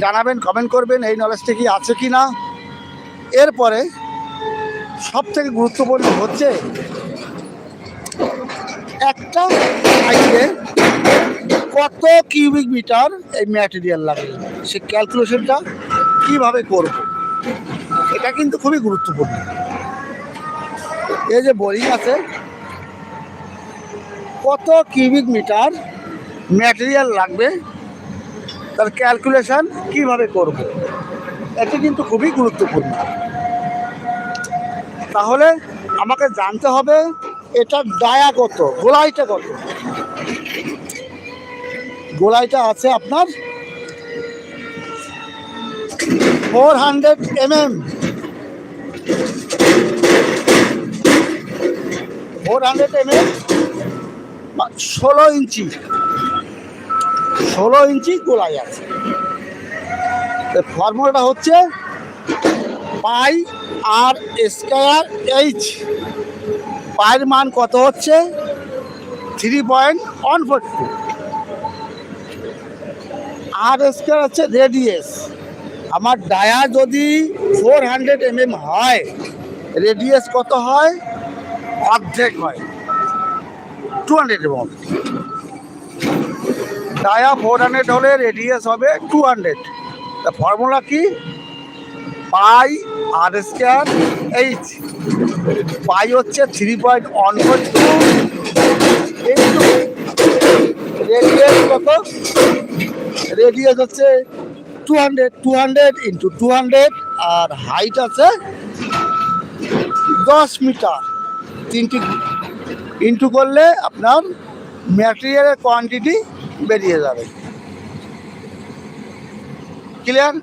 জানাবেন, কমেন্ট করবেন এই নলেজটা কি আছে কি না। এরপরে সবথেকে গুরুত্বপূর্ণ হচ্ছে একটা সাইডে কত কিউবিক মিটার এই ম্যাটেরিয়াল লাগে, সে ক্যালকুলেশনটা কিভাবে করব, এটা কিন্তু খুবই গুরুত্বপূর্ণ। এই যে বোরিং আছে, কত কিউবিক মিটার ম্যাটেরিয়াল লাগবে তার ক্যালকুলেশন কিভাবে করব, এটা কিন্তু খুবই গুরুত্বপূর্ণ। তাহলে আমাকে জানতে হবে এটার ডায়া কত, গোলাইটা কত। গোলাইটা আছে আপনার 400 mm, 400 mm 16 ইঞ্চি, 16 ইঞ্চি গোলাই আছে। ফর্মুলাটা হচ্ছে পাই আর স্কয়ার এইচ। পায়ের মান কত হচ্ছে 3.142, আর স্কয়ার হচ্ছে রেডিয়াস। আমার ডায়া যদি 400 mm হয়, রেডিয়াস কত হয়, অর্ধেক হয় 200 mm। ডায়া 400 হলে রেডিয়াস হবে 200। তা ফর্মুলা কি, পাই আর স্কয়ার এইচ। পাই হচ্ছে 3.142 ইন্টু রেডিয়াস কত, রেডিয়াস হচ্ছে 200 ইন্টু 200, আর হাইট আছে 10 মিটার। তিনটি ইন্টু করলে আপনার ম্যাটেরিয়ালের কোয়ান্টিটি বেরিয়ে যাবে। ক্লিয়ার?